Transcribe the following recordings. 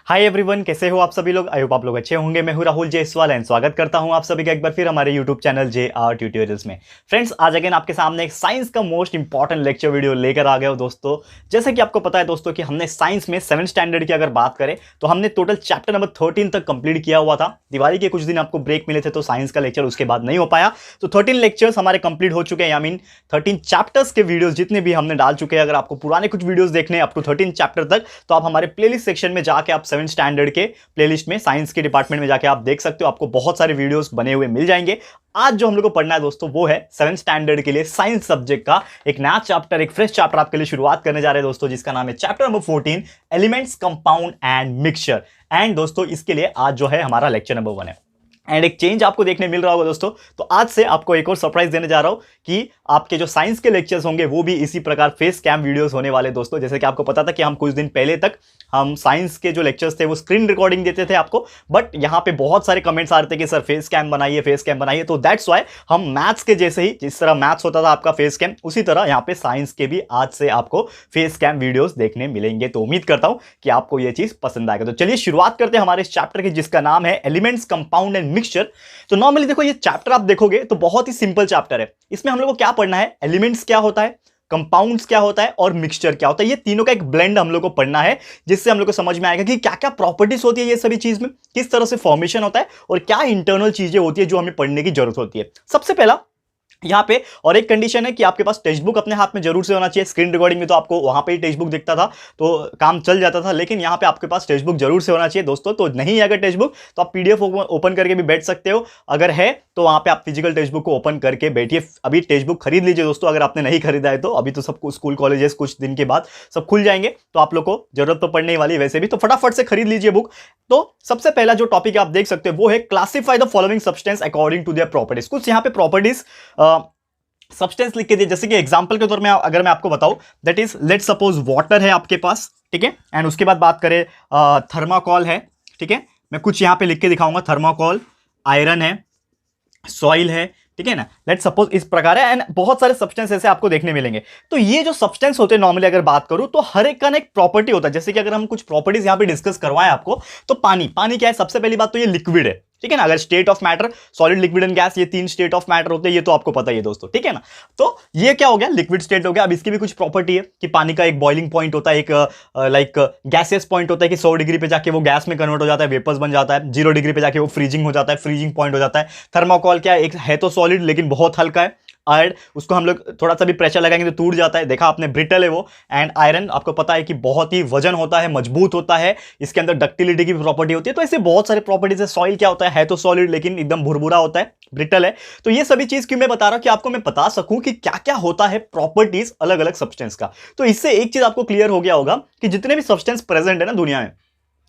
Hi everyone, कैसे हो आप सभी लोग। आई होप आप लोग अच्छे होंगे। मैं हूं राहुल जायसवाल एंड स्वागत करता हूं आप सभी का एक बार फिर हमारे यूट्यूब चैनल JR ट्यूटोरियल्स में। फ्रेंड्स, आज अगेन आपके सामने एक साइंस का मोस्ट इंपॉर्टेंट लेक्चर वीडियो लेकर आ गया हूं दोस्तों। जैसे कि आपको पता है दोस्तों कि हमने साइंस में 7th स्टैंडर्ड की अगर बात करें तो हमने टोटल चैप्टर नंबर 13 तक कंप्लीट किया हुआ था। दिवाली के कुछ दिन आपको ब्रेक मिले थे तो साइंस का लेक्चर उसके बाद नहीं हो पाया। तो 13 लेक्चर्स हमारे कंप्लीट हो चुके हैं, आई मीन 13 चैप्टर्स के वीडियोस जितने भी हमने डाल चुके हैं। अगर आपको पुराने कुछ वीडियोस देखने हैं अप टू 13 चैप्टर तक तो आप हमारे प्लेलिस्ट सेक्शन में जाके आप 7th स्टैंडर्ड के प्लेलिस्ट में साइंस के डिपार्टमेंट में जाके आप देख सकते हो। आपको बहुत सारे वीडियोस बने हुए मिल जाएंगे। आज जो हम लोग को पढ़ना है दोस्तों वो है 7th स्टैंडर्ड के लिए साइंस सब्जेक्ट का एक नया चैप्टर, एक फ्रेश चैप्टर आपके लिए शुरुआत करने जा रहे हैं दोस्तों, जिसका नाम है chapter number 14 elements, compound and mixture. And दोस्तों इसके लिए आज जो है हमारा लेक्चर नंबर 1 है। एंड एक चेंज आपको देखने मिल रहा होगा दोस्तों, तो आज से आपको एक और सरप्राइज देने जा रहा हूं कि आपके जो साइंस के लेक्चर्स होंगे वो भी इसी प्रकार फेस कैम वीडियोस होने वाले दोस्तों। जैसे कि आपको पता था कि हम कुछ दिन पहले तक हम साइंस के जो लेक्चर्स थे वो स्क्रीन रिकॉर्डिंग देते थे आपको, बट यहां पे बहुत सारे कमेंट्स आ रहे थे कि सर फेस कैम बनाइए। तो दैट्स वाई हम मैथ्स के जैसे ही, जिस तरह मैथ्स होता था आपका फेस कैम, उसी तरह यहाँ पे साइंस के भी आज से आपको फेस कैम वीडियोस देखने मिलेंगे। तो उम्मीद करता हूं कि आपको ये चीज पसंद आएगा। तो चलिए शुरुआत करते हैं हमारे इस चैप्टर की, जिसका नाम है एलिमेंट्स, कंपाउंड एंड मिक्सचर। तो नॉर्मली देखो ये चैप्टर आप देखोगे तो बहुत ही सिंपल चैप्टर है। इसमें हम लोग को क्या पढ़ना है, एलिमेंट्स क्या होता है, कंपाउंड्स क्या होता है और मिक्सचर क्या होता है। ये तीनों का एक ब्लेंड हम लोग को पढ़ना है, जिससे हम लोग को समझ में आएगा कि क्या क्या प्रॉपर्टीज होती है ये सभी चीज में, किस तरह से फॉर्मेशन होता है और क्या इंटरनल चीजें होती है जो हमें पढ़ने की जरूरत होती है। सबसे पहला यहां पे और एक कंडीशन है कि आपके पास टेक्स्ट बुक अपने हाथ में जरूर से होना चाहिए। स्क्रीन रिकॉर्डिंग में तो आपको वहां पे ही टेक्स्ट बुक दिखता था तो काम चल जाता था, लेकिन यहां पे आपके पास टेक्स्ट बुक जरूर से होना चाहिए दोस्तों। तो नहीं है अगर टेक्स्ट बुक तो आप PDF ओपन करके भी बैठ सकते हो, अगर है तो वहां पे आप फिजिकल टेक्स्ट बुक को ओपन करके बैठिए। अभी टेक्स्ट बुक खरीद लीजिए दोस्तों, अगर आपने नहीं खरीदा है तो। अभी तो सबको स्कूल कॉलेजेस कुछ दिन के बाद सब खुल जाएंगे तो आप लोग को जरूरत तो पड़ने वाली वैसे भी, तो फटाफट से खरीद लीजिए बुक। तो सबसे पहला जो टॉपिक आप देख सकते हो वो है classify the following substance according to their properties. कुछ यहां पे प्रॉपर्टीज सब्सटेंस लिख के दिए, जैसे कि एग्जांपल के तौर में अगर मैं आपको बताऊं, that is let suppose water है आपके पास, ठीक है। एंड उसके बाद बात करें थर्माकोल है, ठीक है। मैं कुछ यहां पे लिख के दिखाऊंगा, थर्माकोल, आयरन है, सॉइल है, ठीक है ना। लेट सपोज इस प्रकार है। एंड बहुत सारे सब्सटेंस ऐसे आपको देखने मिलेंगे। तो ये जो सब्सटेंस होते हैं नॉर्मली अगर बात करूं तो हर एक का ना एक प्रॉपर्टी होता है। जैसे कि अगर हम कुछ प्रॉपर्टीज यहां पे डिस्कस करवाएं आपको, तो पानी क्या है, सबसे पहली बात तो ये लिक्विड है, ठीक है ना। अगर state of matter, solid, liquid and gas, ये 3 स्टेट ऑफ मैटर होते हैं, ये तो आपको पता ही है दोस्तों, ठीक है ना। तो ये क्या हो गया, लिक्विड स्टेट हो गया। अब इसकी भी कुछ प्रॉपर्टी है कि पानी का एक बॉइलिंग पॉइंट होता है, एक लाइक गैसियस पॉइंट होता है कि 100 डिग्री पे जाके वो गैस में कन्वर्ट हो जाता है, वेपर्स बन जाता है। 0 डिग्री पे जाके वो फ्रीजिंग हो जाता है, फ्रीजिंग पॉइंट हो जाता है। थर्माकोल क्या एक है तो सॉलिड लेकिन बहुत हल्का है। आयरन, उसको हम लोग थोड़ा सा भी प्रेशर लगाएंगे तो टूट जाता है, देखा आपने, ब्रिटल है वो। एंड आयरन आपको पता है कि बहुत ही वजन होता है, मजबूत होता है, इसके अंदर डक्टिलिटी की प्रॉपर्टी होती है। तो ऐसे बहुत सारे प्रॉपर्टीज है। सॉइल क्या होता है तो सॉलिड लेकिन एकदम भुरभुरा होता है, ब्रिटल है। तो ये सभी चीज क्यों मैं बता रहा हूं कि आपको मैं बता सकूं कि क्या क्या होता है प्रॉपर्टीज अलग अलग सब्सटेंस का। तो इससे एक चीज आपको क्लियर हो गया होगा कि जितने भी सब्सटेंस प्रेजेंट है ना दुनिया में,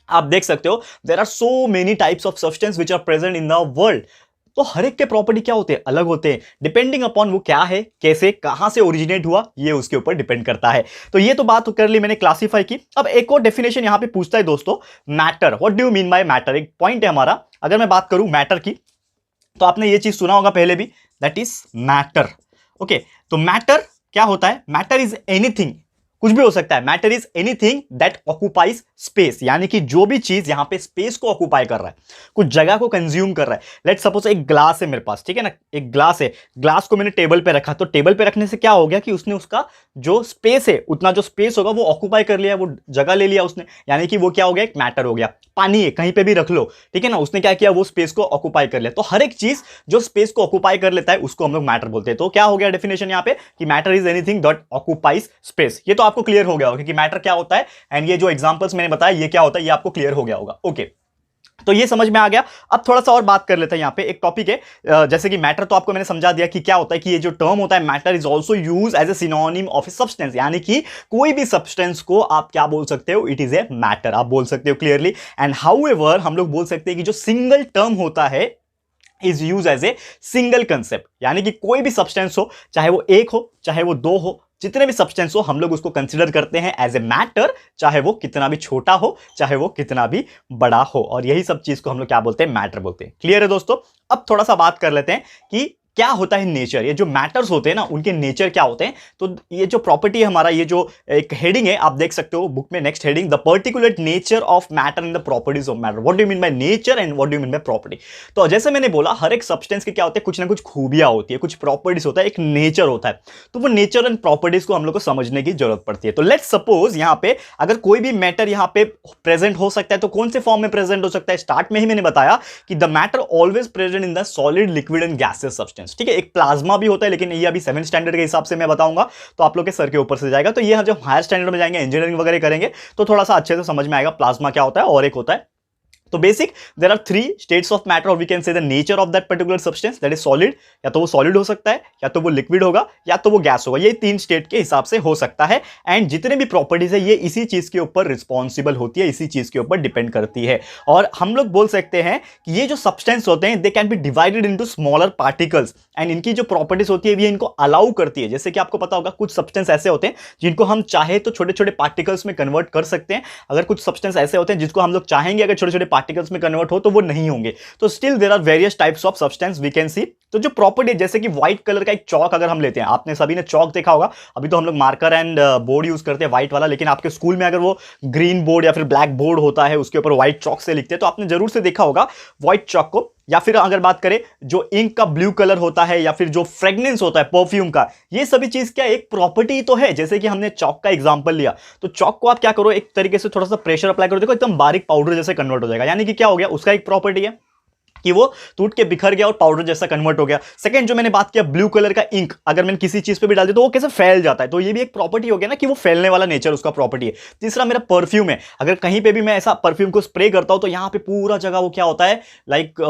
आप देख सकते हो there are so many types of substance which are present in the world. तो हर एक के प्रॉपर्टी क्या होते हैं, अलग होते हैं, डिपेंडिंग अपॉन वो क्या है, कैसे, कहां से ओरिजिनेट हुआ, ये उसके ऊपर डिपेंड करता है। तो ये तो बात कर ली मैंने क्लासिफाई की। अब एक और डेफिनेशन यहां पे पूछता है दोस्तों, matter, what do you mean by matter. एक पॉइंट है हमारा, अगर मैं बात करूं मैटर की तो आपने ये चीज सुना होगा पहले भी, दैट इज मैटर। ओके, तो मैटर क्या होता है, मैटर इज एनीथिंग, कुछ भी हो सकता है। Matter is anything that occupies space, यानी कि जो भी चीज यहां पे स्पेस को ऑक्युपाई कर रहा है, कुछ जगह को कंज्यूम कर रहा है। लेट सपोज एक ग्लास है मेरे पास, ठीक है ना, एक ग्लास है, ग्लास को मैंने टेबल पे रखा, तो टेबल पे रखने से क्या हो गया कि उसने उसका जो स्पेस है, उतना जो स्पेस होगा वो ऑक्युपाई कर लिया, वो जगह ले लिया उसने, यानी कि वो क्या हो गया, एक मैटर हो गया। पानी है, कहीं पे भी रख लो, ठीक है ना, उसने क्या किया, वो स्पेस को ऑक्युपाई कर लिया। तो हर एक चीज जो स्पेस को ऑक्युपाई कर लेता है उसको हम लोग मैटर बोलते हैं। तो क्या हो गया डेफिनेशन यहां पे कि matter is anything that occupies space. ये तो आपको क्लियर हो गया होगा कि मैटर क्या होता है, एंड ये जो एग्जांपल्स मैंने बताया ये क्या होता है, ये आपको क्लियर हो गया होगा। ओके, तो ये समझ में आ गया। अब थोड़ा सा और बात कर लेते हैं। यहां पे एक टॉपिक है, जैसे कि मैटर तो आपको मैंने समझा दिया कि क्या होता है, कि ये जो टर्म होता है matter is also use as a synonym of a substance, यानी कि कोई भी सब्सटेंस को आप क्या बोल सकते हो, इट इज ए मैटर, आप बोल सकते हो क्लियरली। एंड हाउएवर हम लोग बोल सकते हैं कि जो सिंगल टर्म होता है is use as a single concept, यानी कि कोई भी सब्सटेंस हो, चाहे वो एक हो चाहे वो दो हो, जितने भी सब्सटेंस हो हम लोग उसको कंसीडर करते हैं एज ए मैटर, चाहे वो कितना भी छोटा हो चाहे वो कितना भी बड़ा हो। और यही सब चीज को हम लोग क्या बोलते हैं, मैटर बोलते हैं। क्लियर है दोस्तों। अब थोड़ा सा बात कर लेते हैं कि क्या होता है नेचर, ये जो मैटर्स होते हैं ना उनके नेचर क्या होते हैं। तो ये जो प्रॉपर्टी है हमारा, ये जो एक हेडिंग है आप देख सकते हो बुक में, next heading, the particular nature of matter and the properties of matter. What do you mean by nature and what do you mean by property. तो जैसे मैंने बोला हर एक सब्सटेंस के क्या होते हैं, कुछ ना कुछ खूबियां होती है, कुछ प्रॉपर्टीज होता है, एक नेचर होता है। तो वो नेचर एंड प्रॉपर्टीज को हम लोग को समझने की जरूरत पड़ती है। तो लेट्स सपोज यहां पे अगर कोई भी मैटर यहां पे प्रेजेंट हो सकता है तो कौन से फॉर्म में प्रेजेंट हो सकता है। स्टार्ट में ही मैंने बताया कि the matter always present in the solid, liquid and gaseous substance. ठीक है, एक प्लाज्मा भी होता है, लेकिन ये अभी 7th स्टैंडर्ड के हिसाब से मैं बताऊंगा तो आप लोग के सर के ऊपर से जाएगा। तो ये जब हायर स्टैंडर्ड में जाएंगे, इंजीनियरिंग वगैरह करेंगे तो थोड़ा सा अच्छे से समझ में आएगा प्लाज्मा क्या होता है और एक होता है। तो basic there are 3 states of matter, और we can say the nature of that particular substance, that is solid, या तो वो सॉलिड हो सकता है, या तो वो लिक्विड होगा, या तो वो गैस होगा। ये 3 स्टेट के हिसाब से हो सकता है। एंड जितने भी प्रॉपर्टीज है ये इसी चीज के ऊपर रिस्पॉन्सिबल होती है, इसी चीज के ऊपर डिपेंड करती है। और हम लोग बोल सकते हैं कि ये जो सब्सटेंस होते हैं they can be divided into smaller particles, and इनकी जो प्रॉपर्टीज होती है ये इनको अलाउ करती है। जैसे कि आपको पता होगा कुछ सब्सटेंस ऐसे होते हैं जिनको हम चाहे तो छोटे छोटे पार्टिकल्स में कन्वर्ट कर सकते हैं, अगर कुछ सब्सटेंस ऐसे होते हैं जिसको हम लोग चाहेंगे अगर छोटे छोटे पार्टिकल्स में कन्वर्ट तो वो नहीं होंगे। तो still there are various types of substance we can see. तो जो प्रॉपर्टी, जैसे कि व्हाइट कलर का एक चौक अगर हम लेते हैं, आपने सभी ने चौक देखा होगा, अभी तो हम लोग मार्कर एंड बोर्ड यूज करते हैं व्हाइट वाला, लेकिन आपके स्कूल में अगर वो ग्रीन बोर्ड या फिर ब्लैक बोर्ड होता है उसके ऊपर व्हाइट चौक से लिखते हैं, तो आपने जरूर से देखा होगा व्हाइट चौक को। या फिर अगर बात करें जो इंक का ब्लू कलर होता है, या फिर जो फ्रेग्रेंस होता है परफ्यूम का, ये सभी चीज क्या एक प्रॉपर्टी तो है। जैसे कि हमने चौक का एग्जांपल लिया, तो चौक को आप क्या करो, एक तरीके से थोड़ा सा प्रेशर अप्लाई करो, देखो एकदम बारीक पाउडर जैसे कन्वर्ट हो जाएगा। यानी कि क्या हो गया, उसका एक प्रॉपर्टी है कि वो टूट के बिखर गया और पाउडर जैसा कन्वर्ट हो गया। सेकंड जो मैंने बात किया ब्लू कलर का इंक, अगर मैंने किसी चीज पे भी डाल दिया तो वो कैसे फैल जाता है, तो ये भी एक प्रॉपर्टी हो गया ना कि वो फैलने वाला नेचर उसका प्रॉपर्टी है। तीसरा मेरा परफ्यूम है, अगर कहीं पे भी मैं ऐसा परफ्यूम को स्प्रे करता हूं तो यहां पे पूरा जगह वो क्या होता है, लाइक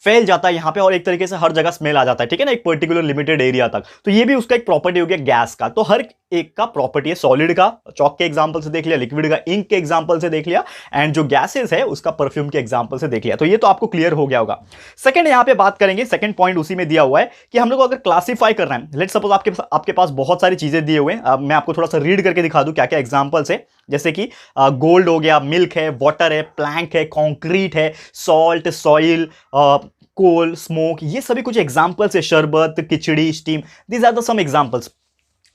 फैल जाता है यहां पे, और एक तरीके से हर जगह स्मेल आ जाता है, ठीक है ना, एक पर्टिकुलर लिमिटेड एरिया तक। तो ये भी उसका एक प्रॉपर्टी हो गया गैस का। तो हर एक का प्रॉपर्टी है, सॉलिड का चौक के एग्जांपल से देख लिया, लिक्विड का इंक के एग्जांपल से देख लिया, एंड जो गैसेस है उसका परफ्यूम के एग्जांपल से देख लिया। तो ये तो आपको क्लियर हो गया होगा। सेकंड यहां पे बात करेंगे, सेकंड पॉइंट उसी में दिया हुआ है कि हम लोग अगर क्लासिफाई करना है, लेट्स सपोज आपके पास बहुत सारी चीजें दिए हुए हैं, मैं आपको थोड़ा सा रीड करके दिखा दूं क्या क्या एग्जांपल्स है। जैसे कि गोल्ड हो गया, मिल्क है, वाटर है, प्लैंक है, कॉन्क्रीट है, सॉल्ट, सॉइल, कोल, स्मोक, ये सभी कुछ एग्जांपल्स है। शरबत, khichdi, steam, these are the some examples.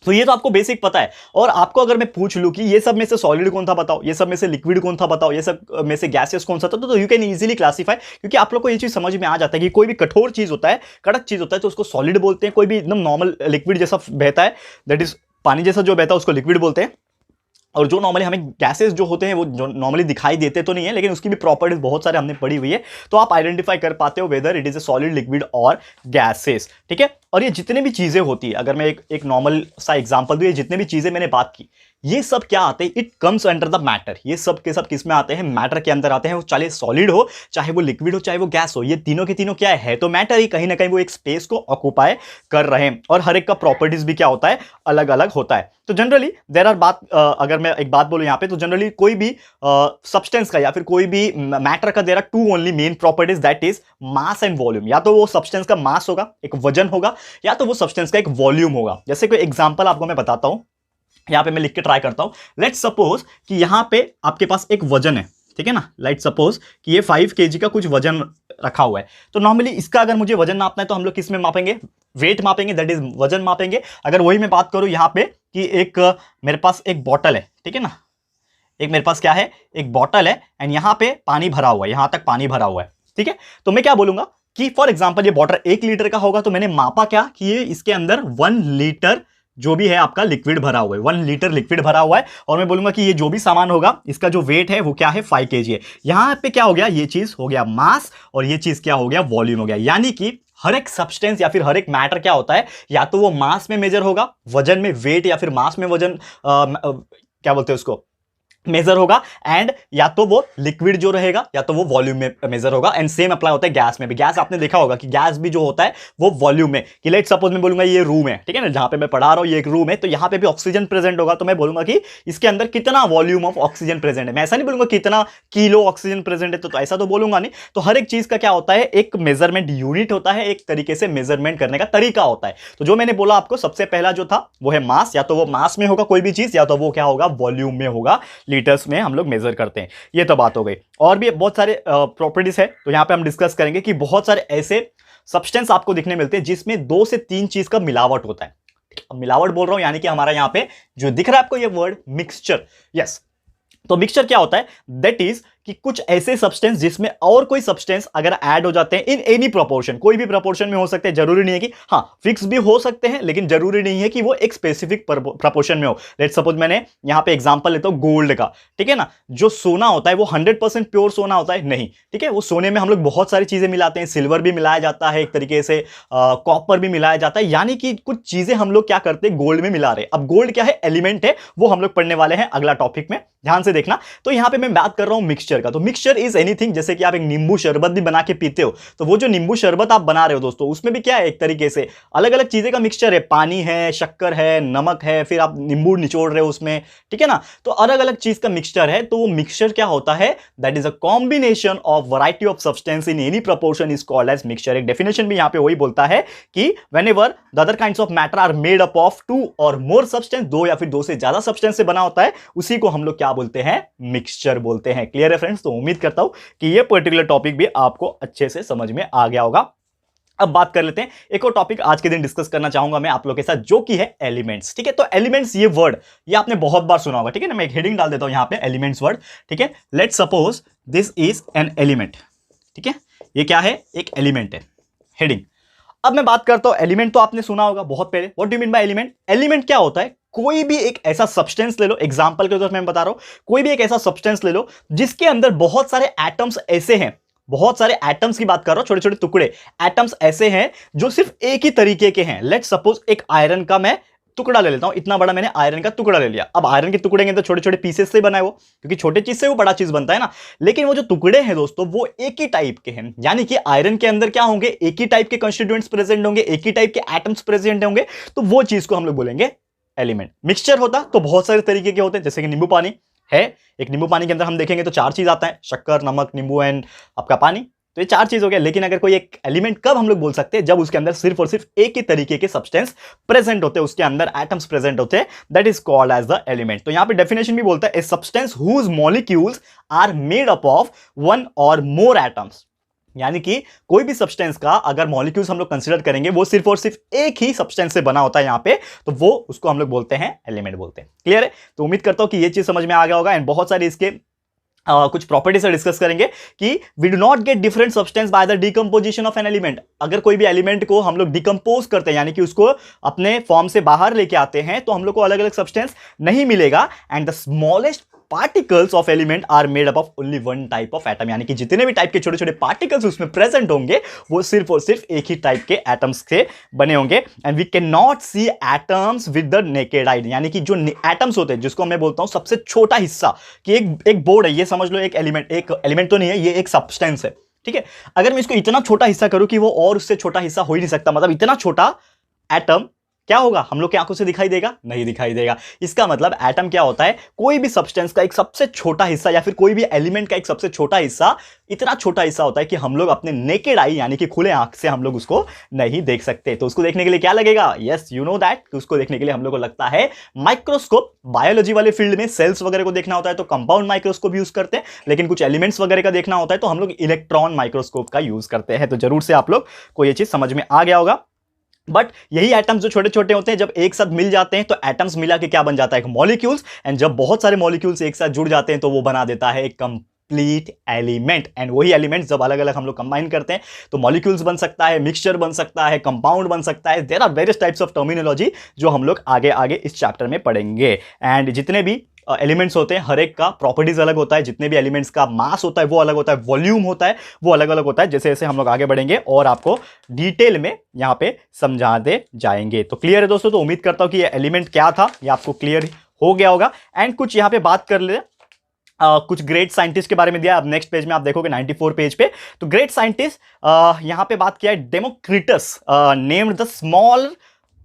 तो ये तो आपको बेसिक पता है। और आपको अगर मैं पूछ लूं कि ये सब में से सॉलिड कौन था बताओ, ये सब में से लिक्विड कौन था बताओ, ये सब में से गैसेस कौन सा था, तो यू कैन इजीली क्लासीफाई, क्योंकि आप लोग को ये चीज समझ में आ जाता है कि कोई भी कठोर चीज होता है, कड़क चीज होता है तो उसको सॉलिड बोलते हैं, कोई भी एकदम नॉर्मल लिक्विड जैसा बहता है, दैट इज पानी जैसा जो बहता है उसको लिक्विड बोलते हैं। और जो नॉर्मली हमें गैसेस जो होते हैं वो जो नॉर्मली दिखाई देते तो नहीं है, लेकिन उसकी भी प्रॉपर्टीज बहुत सारे हमने पढ़ी हुई है, तो आप आइडेंटिफाई कर पाते हो whether it is a solid, liquid और गैसेस। ठीक है, और ये जितने भी चीजें होती है, अगर मैं एक नॉर्मल सा एग्जांपल दूं, ये जितने भी चीजें मैंने बात की ये सब क्या आते हैं, it comes under the matter. ये सब के सब किस में आते हैं, मैटर के अंदर आते हैं। वो चाहे सॉलिड हो, चाहे वो लिक्विड हो, चाहे वो गैस हो, ये तीनों के तीनों क्या है तो मैटर ही, कहीं ना कहीं वो एक स्पेस को ऑक्यूपाई कर रहे हैं। और हर एक का प्रॉपर्टीज भी क्या होता है, अलग अलग होता है। तो जनरली देयर आर अगर मैं एक बात बोलूं यहां पे, तो जनरली कोई भी सब्सटेंस का या फिर कोई भी मैटर का there are 2 only main properties, that is mass and volume. या तो वो सब्सटेंस का मास होगा, एक वजन होगा, या तो वो सब्सटेंस का एक वॉल्यूम होगा। जैसे कोई एग्जांपल आपको मैं बताता हूं, यहां पे मैं लिख के ट्राई करता हूं। लेट्स सपोज कि यहां पे आपके पास एक वजन है, ठीक है ना, लेट्स सपोज कि ये 5 kg का कुछ वजन रखा हुआ है। तो नॉर्मली इसका अगर मुझे वजन नापना है तो हम लोग किस में मापेंगे, वेट मापेंगे, दैट इज वजन मापेंगे। अगर वही मैं बात करूं यहां पे कि एक मेरे पास एक बॉटल है, ठीक है ना, एक मेरे पास क्या है, एक बॉटल है, एंड यहां पे पानी भरा हुआ है, यहां तक पानी भरा हुआ है, ठीक है। तो मैं क्या बोलूंगा कि फॉर एग्जाम्पल ये बॉटल 1 लीटर का होगा, तो मैंने मापा क्या कि ये इसके अंदर 1 लीटर जो भी है आपका लिक्विड भरा हुआ है, 1 लीटर लिक्विड भरा हुआ है। और मैं बोलूंगा कि ये जो भी सामान होगा इसका जो वेट है वो क्या है, 5 kg है। यहां पे क्या हो गया, ये चीज हो गया मास, और ये चीज क्या हो गया, वॉल्यूम हो गया। यानी कि हर एक सब्सटेंस या फिर हर एक मैटर क्या होता है, या तो वो मास में मेजर होगा, वजन में वेट, या फिर मास में वजन क्या बोलते हैं उसको, मेजर होगा, एंड या तो वो लिक्विड जो रहेगा या तो वो वॉल्यूम में मेजर होगा। एंड सेम अप्लाई होता है गैस में भी। गैस आपने देखा होगा कि गैस भी जो होता है वो वॉल्यूम में, कि लेट सपोज मैं बोलूंगा ये रूम है, ठीक है ना, जहां पे मैं पढ़ा रहा हूं ये एक रूम है, तो यहां पे भी ऑक्सीजन प्रेजेंट होगा, तो मैं बोलूंगा कि इसके अंदर कितना वॉल्यूम ऑफ ऑक्सीजन प्रेजेंट है। मैं ऐसा नहीं बोलूंगा कितना किलो ऑक्सीजन प्रेजेंट है, तो ऐसा तो बोलूंगा नहीं। तो हर एक चीज का क्या होता है, एक मेजरमेंट यूनिट होता है, एक तरीके से मेजरमेंट करने का तरीका होता है। तो जो मैंने बोला आपको सबसे पहला जो था वो है मास, या तो वो मास में होगा कोई भी चीज, या तो वो क्या होगा, वॉल्यूम में होगा, लीटर्स में हम लोग मेजर करते हैं। ये तो बात हो गई। और भी बहुत सारे प्रॉपर्टीज है, तो यहां पे हम डिस्कस करेंगे कि बहुत सारे ऐसे सब्सटेंस आपको दिखने मिलते हैं जिसमें 2 से 3 चीज का मिलावट होता है। अब मिलावट बोल रहा हूं यानी कि हमारा यहां पे जो दिख रहा है आपको ये वर्ड मिक्सचर, यस। तो मिक्सचर क्या होता है? दैट इज कि कुछ ऐसे सब्सटेंस जिसमें और कोई सब्सटेंस अगर ऐड हो जाते हैं इन एनी प्रोपोर्शन, कोई भी प्रोपोर्शन में हो सकते हैं, जरूरी नहीं है कि हाँ फिक्स भी हो सकते हैं, लेकिन जरूरी नहीं है कि वो एक स्पेसिफिक प्रोपोर्शन में हो। लेट्स सपोज मैंने यहां पे एग्जांपल लेता हूं गोल्ड का, ठीक है ना। जो सोना होता है वो 100% प्योर सोना होता है नहीं, ठीक है। वो सोने में हम लोग बहुत सारी चीजें मिलाते हैं, सिल्वर भी मिलाया जाता है एक तरीके से, कॉपर भी मिलाया जाता है, यानी कि कुछ चीजें हम लोग क्या करते हैं गोल्ड में मिला रहे हैं। अब गोल्ड क्या है? एलिमेंट है, वो हम लोग पढ़ने वाले हैं अगला टॉपिक में, ध्यान से देखना। तो यहां पे मैं बात कर रहा हूं मिक्सचर का। तो मिक्सचर इज एनीथिंग, जैसे कि आप एक नींबू शरबत भी बना के पीते हो, तो वो जो नींबू शरबत आप बना रहे हो दोस्तों, उसमें भी क्या है? एक तरीके से अलग अलग चीजें का मिक्सचर है, पानी है, शक्कर है, नमक है, फिर आप नींबू निचोड़ रहे हो उसमें, ठीक है ना। तो अलग अलग चीज का मिक्सचर है। तो वो मिक्सचर क्या होता है? That is a combination of variety of substance in any proportion is called as mixture. एक डेफिनेशन भी यहां पे वही बोलता है कि whenever the other kinds of matter are made up of 2 और मोर सब्सटेंस, 2 या फिर 2 से ज्यादा सब्सटेंस से बना होता है, उसी को हम लोग क्या बोलते हैं? मिक्सचर बोलते हैं। क्लियर है फ्रेंड्स? तो उम्मीद करता हूं कि ये पर्टिकुलर टॉपिक भी आपको अच्छे से समझ में आ गया होगा। अब बात कर लेते हैं एक और टॉपिक आज के दिन डिस्कस करना चाहूंगा मैं आप लोग के साथ, जो कि है एलिमेंट्स, ठीक है। तो एलिमेंट्स ये वर्ड ये आपने बहुत बार सुना होगा, ठीक है ना। मैं एक हेडिंग डाल देता हूं यहां पे, एलिमेंट्स वर्ड, ठीक है। Let's suppose this is an element, ठीक है। ये क्या है? एक एलिमेंट है, हेडिंग। अब मैं बात करता हूं एलिमेंट, तो आपने सुना होगा बहुत पहले। What do you mean by element? Element क्या होता है? कोई भी एक ऐसा सब्सटेंस ले लो, एग्जांपल के तौर पर मैं बता रहा हूं, कोई भी एक ऐसा सब्सटेंस ले लो जिसके अंदर बहुत सारे एटम्स ऐसे हैं, बहुत सारे एटम्स की बात कर रहा हूं, छोटे छोटे टुकड़े एटम्स ऐसे हैं जो सिर्फ एक ही तरीके के हैं। लेट्स सपोज एक आयरन का मैं टुकड़ा ले लेता हूं, इतना बड़ा मैंने आयरन का टुकड़ा ले लिया। अब आयरन के टुकड़े के अंदर छोटे छोटे पीसेस से बनाए वो, क्योंकि छोटे चीज से वो बड़ा चीज बनता है ना। लेकिन वो जो टुकड़े हैं दोस्तों वो एक ही टाइप के हैं, यानी कि आयरन के अंदर क्या होंगे? एक ही टाइप के कंस्टिट्यूएंट्स प्रेजेंट होंगे, एक ही टाइप के एटम्स प्रेजेंट होंगे। तो वो चीज को हम लोग बोलेंगे एलिमेंट। मिक्सचर होता तो बहुत सारे तरीके के होते हैं, जैसे कि नींबू पानी है, एक नींबू पानी के अंदर हम देखेंगे तो 4 चीज आता है, शक्कर, नमक, नींबू एंड आपका पानी। तो ये 4 चीज हो गया। लेकिन अगर कोई एक एलिमेंट कब हम लोग बोल सकते हैं? जब उसके अंदर सिर्फ और सिर्फ एक ही तरीके के सब्सटेंस प्रेजेंट होते हैं, उसके अंदर एटम्स प्रेजेंट होते हैं, that is called as the element. तो यहां पे डेफिनेशन भी बोलता है a substance whose molecules are made up of 1 और मोर एटम्स, यानी कि कोई भी सब्सटेंस का अगर मॉलिक्यूल्स हम लोग कंसीडर करेंगे वो सिर्फ और सिर्फ एक ही सब्सटेंस से बना होता है यहां पे, तो वो उसको हम लोग बोलते हैं एलिमेंट बोलते हैं। क्लियर है? तो उम्मीद करता हूं कि ये चीज समझ में आ गया होगा। एंड बहुत सारे इसके कुछ प्रॉपर्टीज से डिस्कस करेंगे कि we do not get different substance by the decomposition of an element. अगर कोई भी एलिमेंट को हम लोग डिकम्पोज करते हैं, यानी कि उसको अपने फॉर्म से बाहर लेके आते हैं, तो हम लोग को अलग अलग सब्सटेंस नहीं मिलेगा। And the smallest particles of element are made up of only 1 type of atom, यानी कि जितने भी टाइप के छोटे छोटे पार्टिकल्स उसमें प्रेजेंट होंगे वो सिर्फ और सिर्फ एक ही टाइप के एटम्स से बने होंगे। And we can not see atoms with the naked eye, यानी कि जो एटम्स होते हैं, जिसको मैं बोलता हूं सबसे छोटा हिस्सा, कि एक बोर्ड है, ये समझ लो एक एलिमेंट तो नहीं है, ये एक सब्सटेंस है, ठीक है। अगर मैं इसको इतना छोटा हिस्सा करूं कि वो और उससे छोटा हिस्सा हो ही नहीं सकता, मतलब इतना छोटा एटम क्या होगा? हम लोग की आंखों से दिखाई देगा? नहीं दिखाई देगा। इसका मतलब एटम क्या होता है? कोई भी सब्सटेंस का एक सबसे छोटा हिस्सा, या फिर कोई भी एलिमेंट का एक सबसे छोटा हिस्सा, इतना छोटा हिस्सा होता है कि हम लोग अपने नेकेड आई यानी कि खुले आंख से हम लोग उसको नहीं देख सकते। तो उसको देखने के लिए क्या लगेगा? यस यू नो दैट, उसको देखने के लिए हम लोग को लगता है माइक्रोस्कोप। बायोलॉजी वाले फील्ड में सेल्स वगैरह को देखना होता है तो कंपाउंड माइक्रोस्कोप यूज करते हैं, लेकिन कुछ एलिमेंट्स वगैरह का देखना होता है तो हम लोग इलेक्ट्रॉन माइक्रोस्कोप का यूज करते हैं। तो जरूर से आप लोग को यह चीज समझ में आ गया होगा। बट यही एटम्स जो छोटे छोटे होते हैं, जब एक साथ मिल जाते हैं तो एटम्स मिला के क्या बन जाता है? एक मॉलिक्यूल्स। एंड जब बहुत सारे मॉलिक्यूल्स एक साथ जुड़ जाते हैं तो वो बना देता है एक कंप्लीट एलिमेंट। एंड वही एलिमेंट्स जब अलग अलग हम लोग कंबाइन करते हैं तो मॉलिक्यूल्स बन सकता है, मिक्सचर बन सकता है, कंपाउंड बन सकता है। There are various types of terminology जो हम लोग आगे आगे इस चैप्टर में पढ़ेंगे। एंड जितने भी एलिमेंट्स होते हैं हर एक का प्रॉपर्टीज अलग होता है, जितने भी एलिमेंट्स का मास होता है वो अलग होता है, वॉल्यूम होता है वो अलग अलग होता है। जैसे जैसे हम लोग आगे बढ़ेंगे और आपको डिटेल में यहां पे समझाते जाएंगे। तो क्लियर है दोस्तों? तो उम्मीद करता हूं कि ये एलिमेंट क्या था ये आपको क्लियर हो गया होगा। एंड कुछ यहां पे बात कर ले कुछ ग्रेट साइंटिस्ट के बारे में दिया। अब नेक्स्ट पेज में आप देखोगे 94 पेज पे, तो ग्रेट साइंटिस्ट यहां पे बात किया है Democritus named the small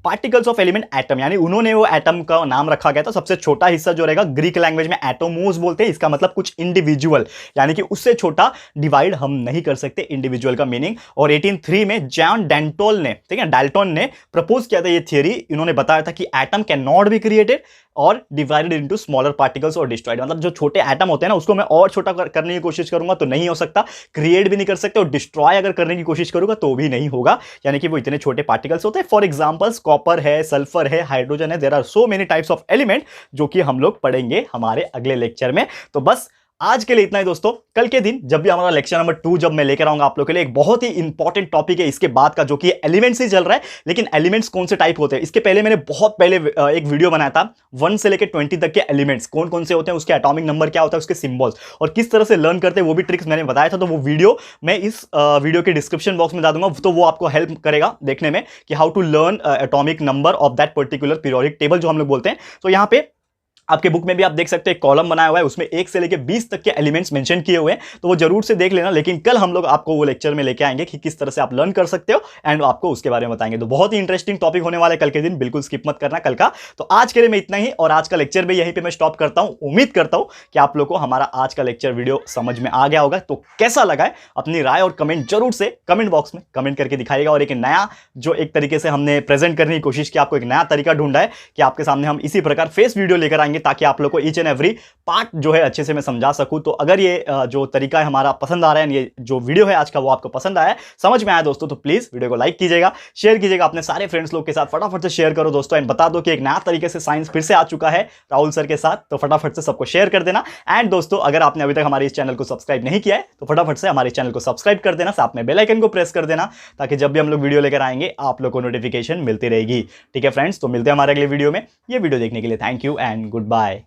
particles of element atom, यानी उन्होंने वो एटम का नाम रखा गया था सबसे छोटा हिस्सा जो रहेगा, ग्रीक लैंग्वेज में एटोमोस बोलते हैं। इसका मतलब कुछ इंडिविजुअल, यानी कि उससे छोटा डिवाइड हम नहीं कर सकते इंडिविजुअल का मीनिंग। और 1803 में जॉन डाल्टन ने, ठीक है, डाल्टन ने प्रपोज किया था ये थियरी। इन्होंने बताया था कि atom can not be created और डिवाइडेड इनटू स्मॉलर पार्टिकल्स और डिस्ट्रॉयड, मतलब जो छोटे एटम होते हैं ना उसको मैं और छोटा करने की कोशिश करूंगा तो नहीं हो सकता, क्रिएट भी नहीं कर सकते, और डिस्ट्रॉय अगर करने की कोशिश करूंगा तो भी नहीं होगा, यानी कि वो इतने छोटे पार्टिकल्स होते हैं। फॉर एग्जांपल्स कॉपर है, सल्फर है, हाइड्रोजन है, there are so many types of element जो कि हम लोग पढ़ेंगे हमारे अगले लेक्चर में। तो बस आज के लिए इतना ही दोस्तों। कल के दिन जब भी हमारा लेक्चर नंबर 2 जब मैं लेकर आऊंगा आप लोगों के लिए, एक बहुत ही इंपॉर्टेंट टॉपिक है इसके बाद का, जो कि एलिमेंट्स ही चल रहा है। लेकिन एलिमेंट्स कौन से टाइप होते हैं, इसके पहले मैंने बहुत पहले एक वीडियो बनाया था 1 से लेकर 20 तक के एलिमेंट्स कौन कौन से होते हैं, उसके एटॉमिक नंबर क्या होता है, उसके सिंबल्स और किस तरह से लर्न करते हैं, वो भी ट्रिक्स मैंने बताया था। तो वो वीडियो मैं इस वीडियो के डिस्क्रिप्शन बॉक्स में डाल दूंगा, तो वो आपको हेल्प करेगा देखने में कि how to learn atomic number of that particular periodic table जो हम लोग बोलते हैं। तो यहाँ पे आपके बुक में भी आप देख सकते हैं, कॉलम बनाया हुआ है, उसमें 1 से लेकर 20 तक के एलिमेंट्स मेंशन किए हुए हैं, तो वो जरूर से देख लेना। लेकिन कल हम लोग आपको वो लेक्चर में लेके आएंगे कि किस तरह से आप लर्न कर सकते हो, एंड आपको उसके बारे में बताएंगे। तो बहुत ही इंटरेस्टिंग टॉपिक होने वाला है कल के दिन, बिल्कुल स्किप मत करना कल का। तो आज के लिए मैं इतना ही, और आज का लेक्चर भी यहीं पर मैं स्टॉप करता हूं। उम्मीद करता हूं कि आप लोग को हमारा आज का लेक्चर वीडियो समझ में आ गया होगा। तो कैसा लगा है अपनी राय और कमेंट जरूर से कमेंट बॉक्स में कमेंट करके दिखाइएगा। और एक नया जो एक तरीके से हमने प्रेजेंट करने की कोशिश की, आपको एक नया तरीका ढूंढा है कि आपके सामने हम इसी प्रकार फेस वीडियो लेकर आएंगे, ताकि आप लोग को ईच एंड एवरी पार्ट जो है अच्छे से मैं समझा सकूं। तो अगर ये जो तरीका है हमारा पसंद आ रहा है, ये जो वीडियो है आज का वो आपको पसंद आया है, समझ में आया दोस्तों, तो प्लीज वीडियो को लाइक कीजिएगा, शेयर कीजिएगा अपने सारे फ्रेंड्स लोग के साथ। फटाफट से शेयर करो दोस्तों, एंड बता दो कि एक नया तरीके से साइंस फिर से आ चुका है राहुल सर के साथ, तो फटाफट से सबको शेयर कर देना। एंड दोस्तों अगर आपने अभी तक हमारे इस चैनल को सब्सक्राइब नहीं किया है तो फटाफट से हमारे चैनल को सब्सक्राइब कर देना, साथ में बेल आइकन को प्रेस कर देना, ताकि जब भी हम लोग वीडियो लेकर आएंगे आप लोग को नोटिफिकेशन मिलती रहेगी। ठीक है फ्रेंड्स, तो मिलते हैं हमारे अगले वीडियो में। ये वीडियो देखने के लिए thank you and good bye.